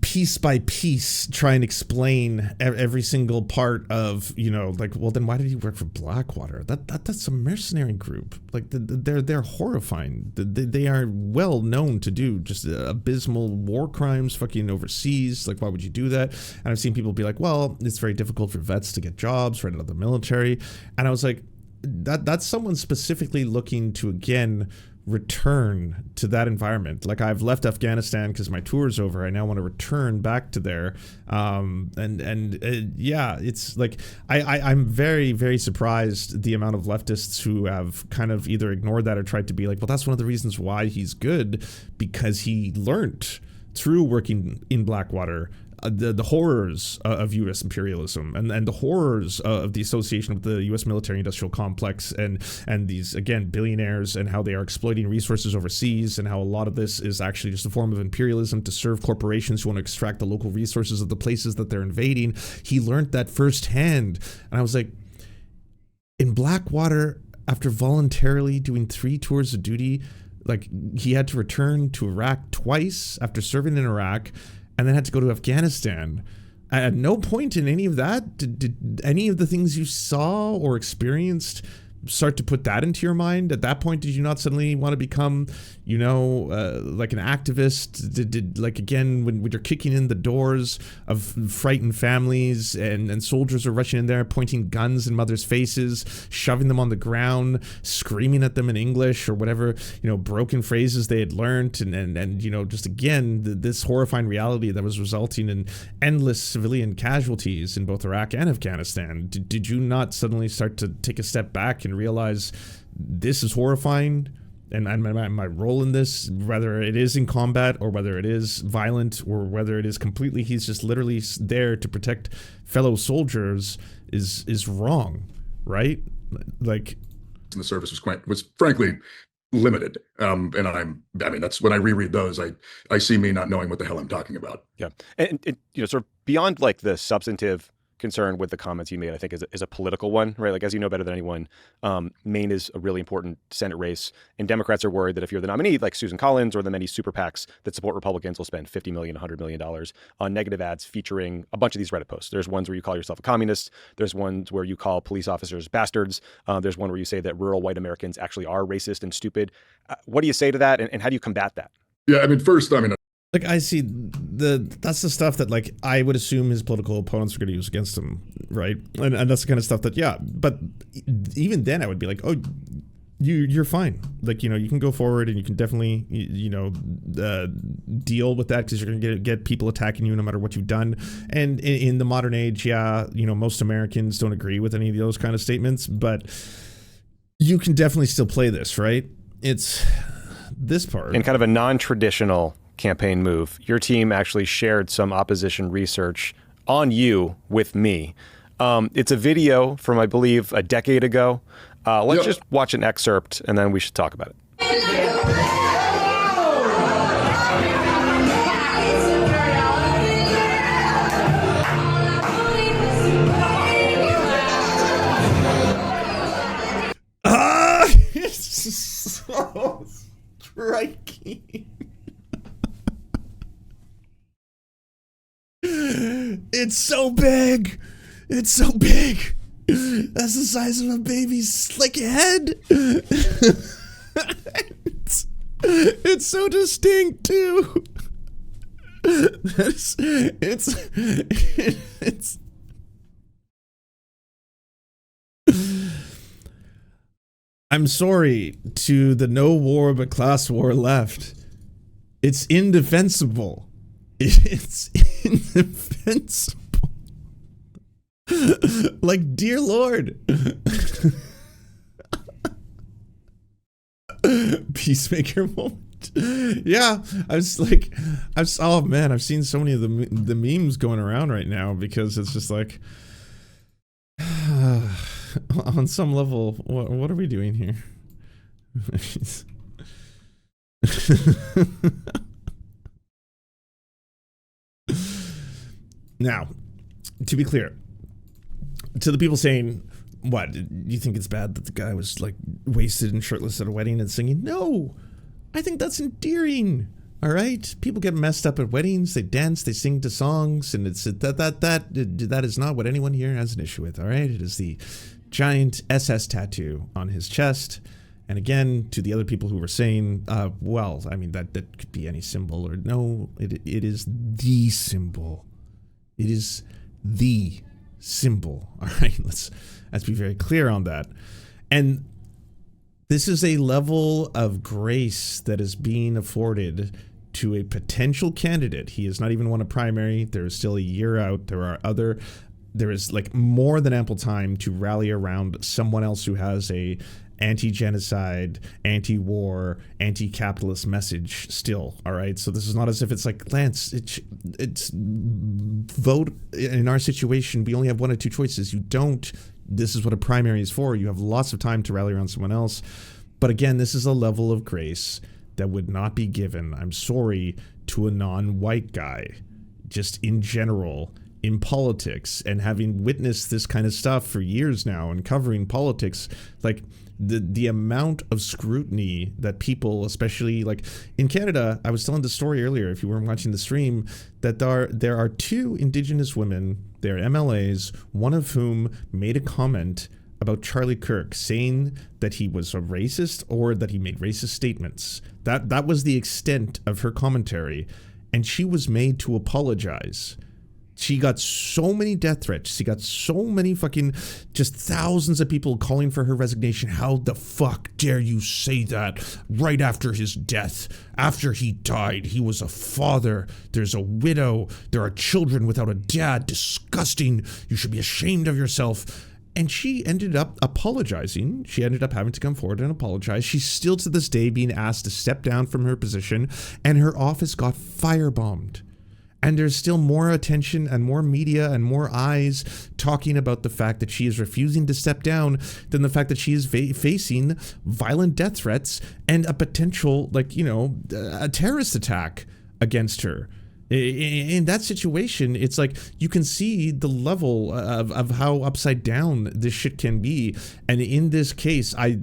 piece by piece try and explain every single part of, well, then why did he work for Blackwater? That's a mercenary group. Like, they're horrifying. They are well known to do just abysmal war crimes fucking overseas. Like, why would you do that? And I've seen people be like, well, it's very difficult for vets to get jobs right out of the military. And I was like, that's someone specifically looking to, again, return to that environment. Like, I've left Afghanistan because my tour is over. I now want to return back to there. Yeah, it's like I'm very, very surprised the amount of leftists who have kind of either ignored that or tried to be like, well, that's one of the reasons why he's good, because he learned through working in Blackwater the horrors of U.S. imperialism and the horrors of the association with the U.S. military-industrial complex and these, again, billionaires, and how they are exploiting resources overseas, and how a lot of this is actually just a form of imperialism to serve corporations who want to extract the local resources of the places that they're invading. He learned that firsthand. And I was like, in Blackwater, after voluntarily doing 3 tours of duty, like, he had to return to Iraq twice after serving in Iraq, and then had to go to Afghanistan. At no point in any of that did any of the things you saw or experienced start to put that into your mind. At that point, did you not suddenly want to become, like an activist? Did like, again, when you're kicking in the doors of frightened families and soldiers are rushing in there, pointing guns in mothers' faces, shoving them on the ground, screaming at them in English or whatever, broken phrases they had learned, and just, again, this horrifying reality that was resulting in endless civilian casualties in both Iraq and Afghanistan. Did you not suddenly start to take a step back and realize this is horrifying, and my role in this, whether it is in combat or whether it is violent or whether it is completely, he's just literally there to protect fellow soldiers, is wrong, right? Like, the service was frankly limited, and that's when I reread those, I see me not knowing what the hell I'm talking about. Yeah, and sort of beyond like the substantive concern with the comments you made, I think is a political one, right? Like, as you know better than anyone, Maine is a really important Senate race, and Democrats are worried that if you're the nominee, like Susan Collins or the many super PACs that support Republicans, will spend $50 million, $100 million on negative ads featuring a bunch of these Reddit posts. There's ones where you call yourself a communist. There's ones where you call police officers bastards. There's one where you say that rural white Americans actually are racist and stupid. What do you say to that, and how do you combat that? Yeah, first, like, I see that's the stuff that, like, I would assume his political opponents are going to use against him, right? And that's the kind of stuff that, yeah, but even then I would be like, oh, you're fine. Like, you can go forward and you can definitely, deal with that, because you're going to get people attacking you no matter what you've done. And in the modern age, yeah, most Americans don't agree with any of those kind of statements, but you can definitely still play this, right? It's this part. In kind of a non-traditional campaign move, your team actually shared some opposition research on you with me. It's a video from, I believe, a decade ago. Let's just watch an excerpt, and then we should talk about it. It's so striking. It's so big. It's so big. That's the size of a baby's, like, head. It's so distinct too. It's I'm sorry to the no war but class war left. It's indefensible. It's indefensible. Like, dear Lord. Peacemaker moment. Yeah, oh man, I've seen so many of the memes going around right now, because it's just like, on some level, what are we doing here? Now, to be clear, to the people saying, what, you think it's bad that the guy was, like, wasted and shirtless at a wedding and singing? No, I think that's endearing. All right, people get messed up at weddings. They dance, they sing to songs, and it's that is not what anyone here has an issue with. All right, it is the giant SS tattoo on his chest. And again, to the other people who were saying, well, I mean, that could be any symbol, or no, it is the symbol. It is the symbol. All right, let's be very clear on that. And This is a level of grace that is being afforded to a potential candidate. He has not even won a primary. There is still a year out. There is like more than ample time to rally around someone else who has a anti-genocide, anti-war, anti-capitalist message still. All right. So this is not as if it's like, Lance, it's vote in our situation. We only have one or two choices. You don't. This is what a primary is for. You have lots of time to rally around someone else. But again, this is a level of grace that would not be given, I'm sorry, to a non-white guy, just in general, in politics. And having witnessed this kind of stuff for years now and covering politics, like the amount of scrutiny that people, especially like in Canada, I was telling the story earlier, if you weren't watching the stream, that there are two Indigenous women, they're MLAs, one of whom made a comment about Charlie Kirk, saying that he was a racist or that he made racist statements. That was the extent of her commentary, and she was made to apologize. She got so many death threats. She got so many fucking, just thousands of people calling for her resignation. How the fuck dare you say that right after his death? After he died, he was a father. There's a widow. There are children without a dad. Disgusting. You should be ashamed of yourself. And she ended up apologizing. She ended up having to come forward and apologize. She's still to this day being asked to step down from her position, and her office got firebombed. And there's still more attention and more media and more eyes talking about the fact that she is refusing to step down than the fact that she is facing violent death threats and a potential, like, you know, a terrorist attack against her. In that situation, it's like you can see the level of how upside down this shit can be. And in this case, I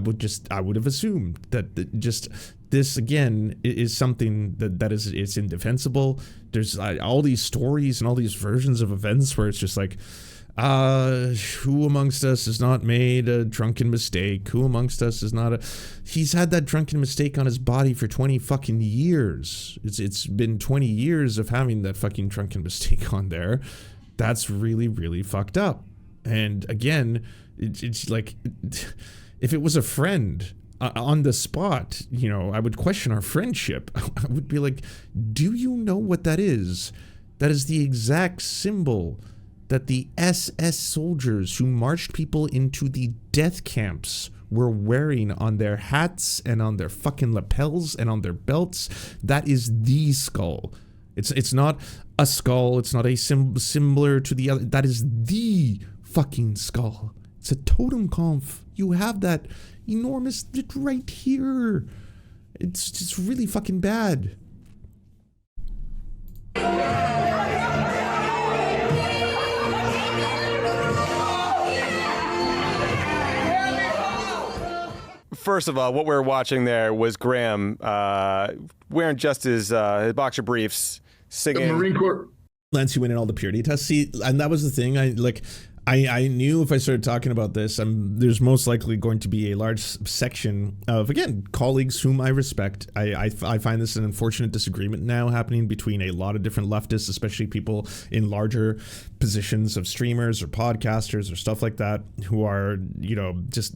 would have assumed that just this again is something that is, it's indefensible. There's all these stories and all these versions of events where it's just like, who amongst us has not made a drunken mistake? Who amongst us is not he's had that drunken mistake on his body for 20 fucking years. It's been 20 years of having that fucking drunken mistake on there. That's really, really fucked up. And again, it's like, if it was a friend on the spot, you know, I would question our friendship. I would be like, do you know what that is? That is the exact symbol that the SS soldiers who marched people into the death camps were wearing on their hats and on their fucking lapels and on their belts. That is the skull. It's not a skull. It's not a similar to the other. That is the fucking skull. It's a totem conf. You have that enormous right here. It's just really fucking bad. First of all, what we were watching there was Graham wearing just his boxer briefs, singing. The Marine Corps. Lance, you went in all the purity tests. See, and that was the thing. I knew if I started talking about this, there's most likely going to be a large section of, again, colleagues whom I respect. I find this an unfortunate disagreement now happening between a lot of different leftists, especially people in larger positions of streamers or podcasters or stuff like that, who are, you know, just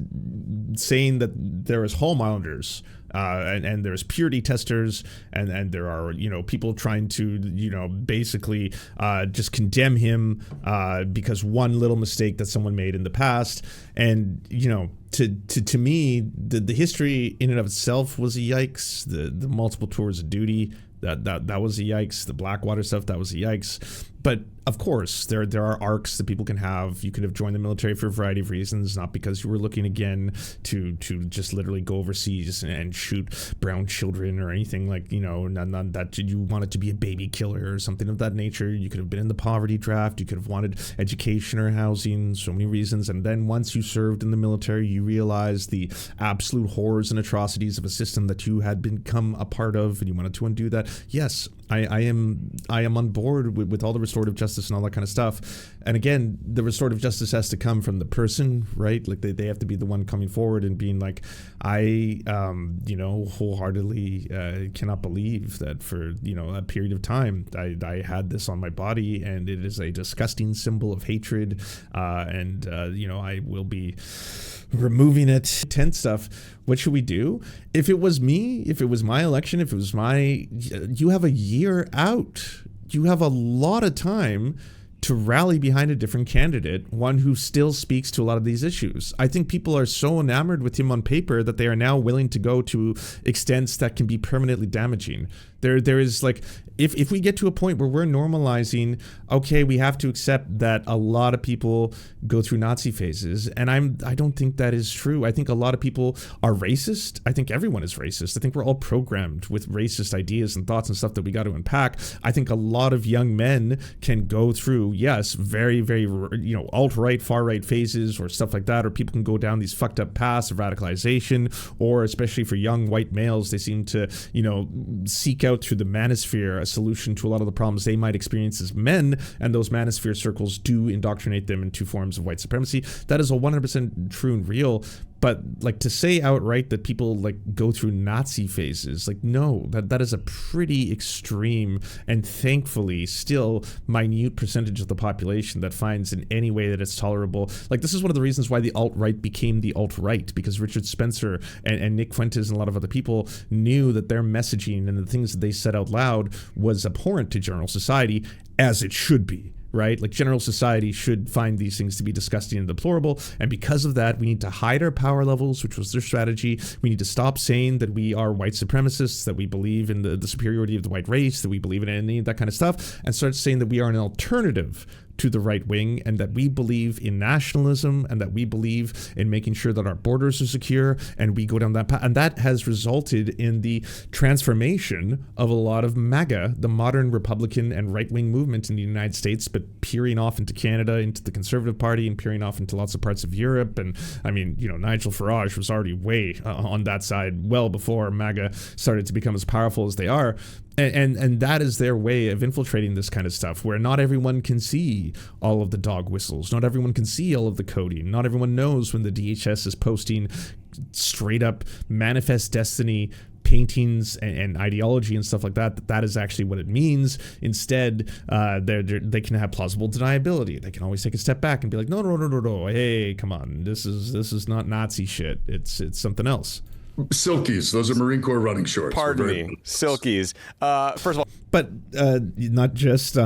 saying that there is Hall monitors. And there's purity testers, and there are, you know, people trying to, you know, basically just condemn him because one little mistake that someone made in the past. And, you know, to me, the history in and of itself was a yikes. The multiple tours of duty, that was a yikes. The Blackwater stuff, that was a yikes. But of course, there are arcs that people can have. You could have joined the military for a variety of reasons, not because you were looking again to just literally go overseas and shoot brown children or anything, like, you know, not that you wanted to be a baby killer or something of that nature. You could have been in the poverty draft. You could have wanted education or housing, so many reasons. And then once you served in the military, you realized the absolute horrors and atrocities of a system that you had become a part of, and you wanted to undo that. Yes, I am on board with all the restorative justice and all that kind of stuff. And again, the restorative justice has to come from the person, right? Like they have to be the one coming forward and being like, I, wholeheartedly cannot believe that for, a period of time, I had this on my body, and it is a disgusting symbol of hatred. I will be removing it. Tense stuff. What should we do? If it was me, if it was my election, if it was you have a year out. You have a lot of time to rally behind a different candidate, one who still speaks to a lot of these issues. I think people are so enamored with him on paper that they are now willing to go to extents that can be permanently damaging. There is like, if we get to a point where we're normalizing, okay, we have to accept that a lot of people go through Nazi phases, and I don't think that is true. I think a lot of people are racist. I think everyone is racist. I think we're all programmed with racist ideas and thoughts and stuff that we got to unpack. I think a lot of young men can go through, yes, very, very, alt-right, far-right phases or stuff like that, or people can go down these fucked up paths of radicalization, or especially for young white males, they seem to, seek out through the manosphere a solution to a lot of the problems they might experience as men, and those manosphere circles do indoctrinate them into forms of white supremacy. That is 100% true and real. But like to say outright that people like go through Nazi phases, like no, that is a pretty extreme and thankfully still minute percentage of the population that finds in any way that it's tolerable. Like this is one of the reasons why the alt-right became the alt-right, because Richard Spencer and Nick Fuentes and a lot of other people knew that their messaging and the things that they said out loud was abhorrent to general society, as it should be. Right? Like general society should find these things to be disgusting and deplorable. And because of that, we need to hide our power levels, which was their strategy. We need to stop saying that we are white supremacists, that we believe in the superiority of the white race, that we believe in any of that kind of stuff, and start saying that we are an alternative to the right wing, and that we believe in nationalism, and that we believe in making sure that our borders are secure, and we go down that path. And that has resulted in the transformation of a lot of MAGA, the modern Republican and right-wing movement in the United States, but peering off into Canada, into the Conservative Party, and peering off into lots of parts of Europe. And I mean, Nigel Farage was already way on that side well before MAGA started to become as powerful as they are. And that is their way of infiltrating this kind of stuff, where not everyone can see all of the dog whistles. Not everyone can see all of the coding. Not everyone knows when the DHS is posting straight up manifest destiny paintings and ideology and stuff like that is actually what it means. Instead, they can have plausible deniability. They can always take a step back and be like, no, hey, come on, this is not Nazi shit. It's something else. Silkies, those are Marine Corps running shorts. Pardon me, silkies. First of all, but not just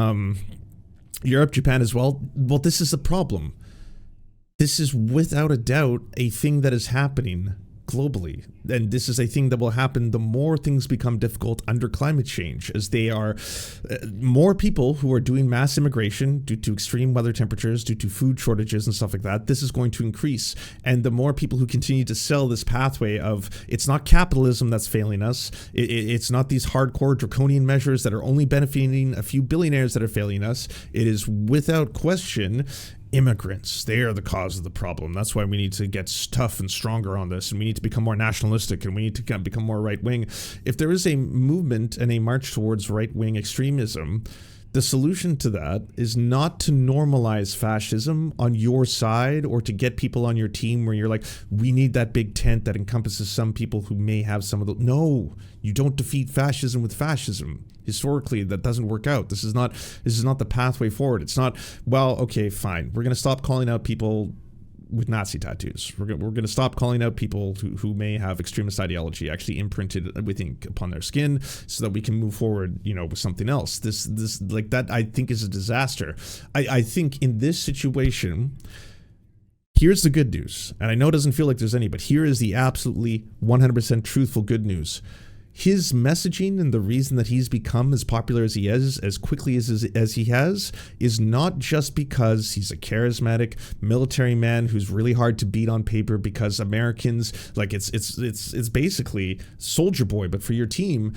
Europe, Japan as well. Well, this is the problem. This is without a doubt a thing that is happening globally, and this is a thing that will happen the more things become difficult under climate change, as they are more people who are doing mass immigration due to extreme weather temperatures, due to food shortages and stuff like that. This is going to increase, and the more people who continue to sell this pathway of it's not capitalism that's failing us, it's not these hardcore draconian measures that are only benefiting a few billionaires that are failing us. It is without question immigrants. They are the cause of the problem. That's why we need to get tough and stronger on this, and we need to become more nationalistic, and we need to become more right-wing. If there is a movement and a march towards right-wing extremism, the solution to that is not to normalize fascism on your side or to get people on your team where you're like, we need that big tent that encompasses some people who may have some of the... No, you don't defeat fascism with fascism. Historically, that doesn't work out. This is not the pathway forward. It's not, well, okay, fine. We're going to stop calling out people with Nazi tattoos. We're going to stop calling out people who may have extremist ideology actually imprinted with ink upon their skin, so that we can move forward, with something else. This like that, I think, is a disaster. I think in this situation, here's the good news, and I know it doesn't feel like there's any, but here is the absolutely 100% truthful good news. His messaging and the reason that he's become as popular as he is, as quickly as he has, is not just because he's a charismatic military man who's really hard to beat on paper, because Americans, like it's basically Soldier Boy, but for your team.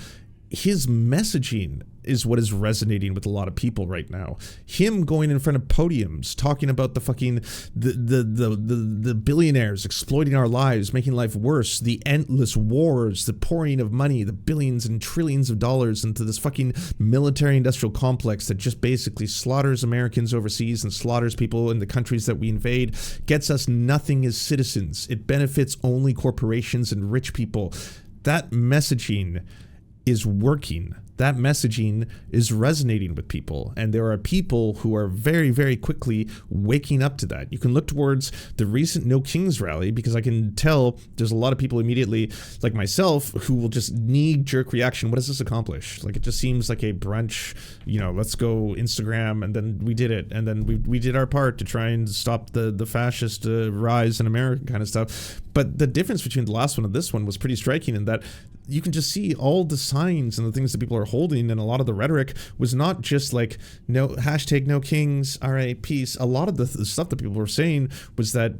his messaging is what is resonating with a lot of people right now. Him going in front of podiums talking about the fucking the billionaires exploiting our lives, making life worse, the endless wars, the pouring of money, the billions and trillions of dollars into this fucking military industrial complex that just basically slaughters Americans overseas and slaughters people in the countries that we invade, gets us nothing as citizens. It benefits only corporations and rich people. That messaging is working. That messaging is resonating with people, and there are people who are very, very quickly waking up to that. You can look towards the recent No Kings rally, because I can tell there's a lot of people immediately, like myself, who will just knee-jerk reaction. What does this accomplish? Like, it just seems like a brunch, let's go Instagram, and then we did it, and then we did our part to try and stop the fascist rise in America kind of stuff. But the difference between the last one and this one was pretty striking in that you can just see all the signs and the things that people are holding, and a lot of the rhetoric was not just like no kings, all right, peace. A lot of the stuff that people were saying was that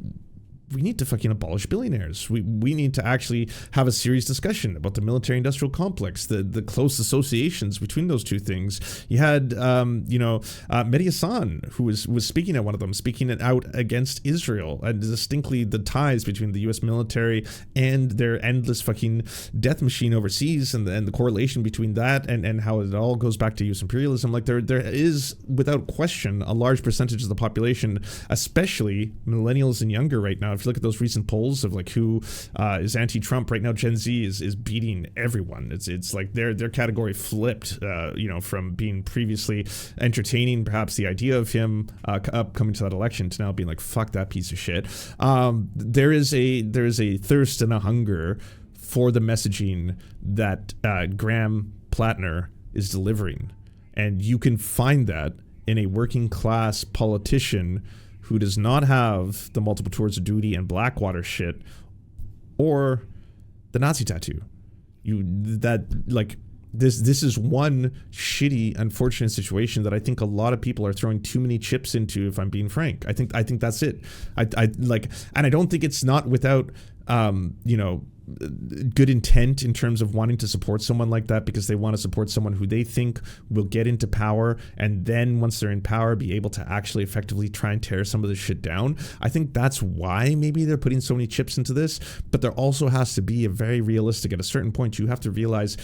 we need to fucking abolish billionaires. We need to actually have a serious discussion about the military-industrial complex, the close associations between those two things. You had, Mehdi Hassan, who was speaking at one of them, speaking it out against Israel, and distinctly the ties between the U.S. military and their endless fucking death machine overseas, and the correlation between that and how it all goes back to U.S. imperialism. Like there is, without question, a large percentage of the population, especially millennials and younger right now. If you look at those recent polls of like who is anti-Trump right now, Gen Z is beating everyone. It's like their category flipped, from being previously entertaining perhaps the idea of him coming to that election to now being like, fuck that piece of shit. There is a thirst and a hunger for the messaging that Graham Platner is delivering, and you can find that in a working class politician who does not have the multiple tours of duty and Blackwater shit or the Nazi tattoo. This is one shitty, unfortunate situation that I think a lot of people are throwing too many chips into, if I'm being frank. I think that's it. And I don't think it's not without good intent in terms of wanting to support someone like that, because they want to support someone who they think will get into power, and then once they're in power be able to actually effectively try and tear some of this shit down. I think that's why maybe they're putting so many chips into this, but there also has to be a very realistic, at a certain point you have to realize,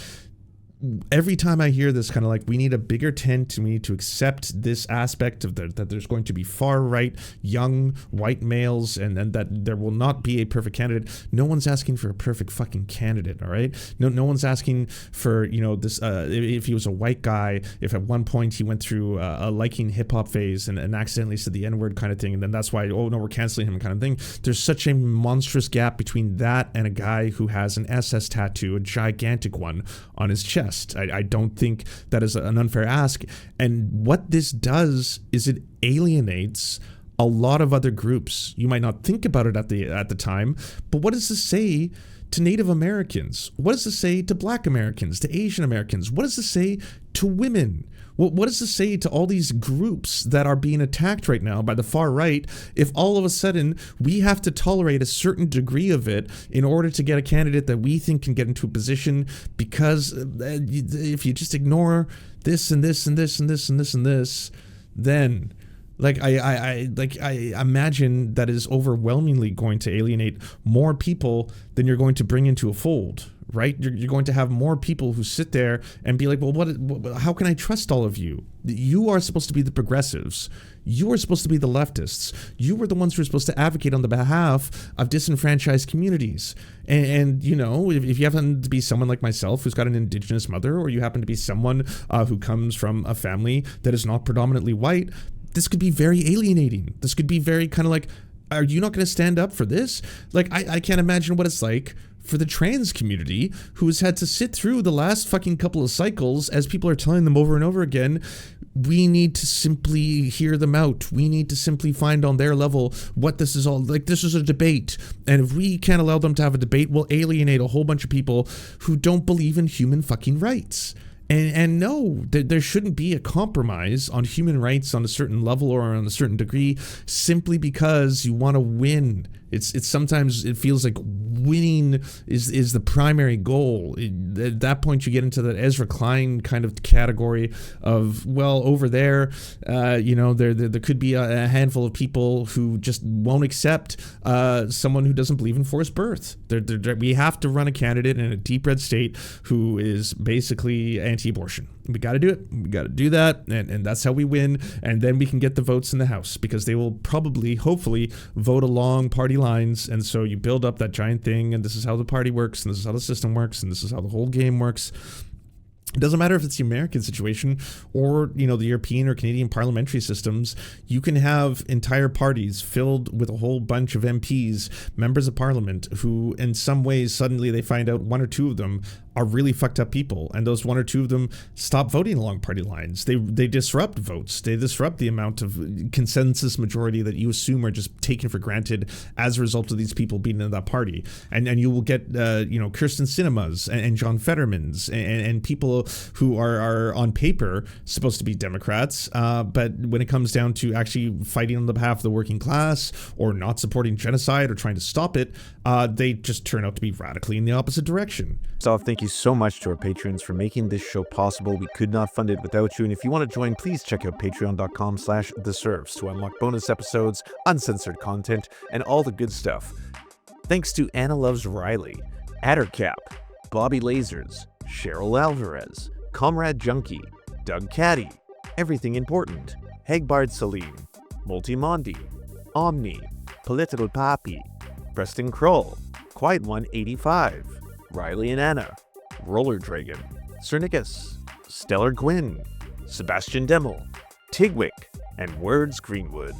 every time I hear this kind of like, we need a bigger tent, we need to accept this aspect of that there's going to be far right young white males, and that there will not be a perfect candidate. No one's asking for a perfect fucking candidate, all right? No one's asking for, this, if he was a white guy, if at one point he went through a liking hip hop phase and accidentally said the N-word kind of thing, and then that's why, oh no, we're canceling him kind of thing. There's such a monstrous gap between that and a guy who has an SS tattoo, a gigantic one, on his chest. I don't think that is an unfair ask. And what this does is it alienates a lot of other groups. You might not think about it at the time, but what does this say to Native Americans? What does this say to Black Americans, to Asian Americans? What does this say to women? What does this say to all these groups that are being attacked right now by the far right, if all of a sudden we have to tolerate a certain degree of it in order to get a candidate that we think can get into a position? Because if you just ignore this and this and this and this and this and this, then I imagine that is overwhelmingly going to alienate more people than you're going to bring into a fold. Right? You're going to have more people who sit there and be like, well, how can I trust all of you? You are supposed to be the progressives. You are supposed to be the leftists. You are the ones who are supposed to advocate on the behalf of disenfranchised communities. And if you happen to be someone like myself who's got an indigenous mother, or you happen to be someone who comes from a family that is not predominantly white, this could be very alienating. This could be very kind of like, are you not going to stand up for this? Like, I can't imagine what it's like for the trans community, who has had to sit through the last fucking couple of cycles as people are telling them over and over again, we need to simply hear them out. We need to simply find on their level what this is all like. This is a debate. And if we can't allow them to have a debate, we'll alienate a whole bunch of people who don't believe in human fucking rights. And no, there shouldn't be a compromise on human rights on a certain level or on a certain degree simply because you want to win It's sometimes it feels like winning is the primary goal. At that point, you get into that Ezra Klein kind of category of, well, over there, there could be a handful of people who just won't accept someone who doesn't believe in forced birth. We have to run a candidate in a deep red state who is basically anti-abortion. We got to do it. We got to do that, and that's how we win. And then we can get the votes in the House, because they will probably, hopefully, vote along party lines. And so you build up that giant thing, and this is how the party works, and this is how the system works, and this is how the whole game works. It doesn't matter if it's the American situation or, the European or Canadian parliamentary systems. You can have entire parties filled with a whole bunch of MPs, members of parliament, who in some ways suddenly they find out one or two of them are really fucked up people, and those one or two of them stop voting along party lines. They disrupt votes. They disrupt the amount of consensus majority that you assume are just taken for granted as a result of these people being in that party. And you will get Kirsten Sinema's and John Fetterman's and people who are on paper supposed to be Democrats, but when it comes down to actually fighting on the behalf of the working class or not supporting genocide or trying to stop it, they just turn out to be radically in the opposite direction. So thank you so much to our patrons for making this show possible. We could not fund it without you. And if you want to join, please check out patreon.com/theserfs to unlock bonus episodes, uncensored content, and all the good stuff. Thanks to Anna Loves Riley, Addercap, Bobby Lasers, Cheryl Alvarez, Comrade Junkie, Doug Caddy, Everything Important, Hegbard Salim, Multimondi, Omni, Political Papi, Preston Kroll, Quiet One 85, Riley and Anna, Roller Dragon, Cernicus, Stellar Gwyn, Sebastian Demmel, Tigwick, and Words Greenwood.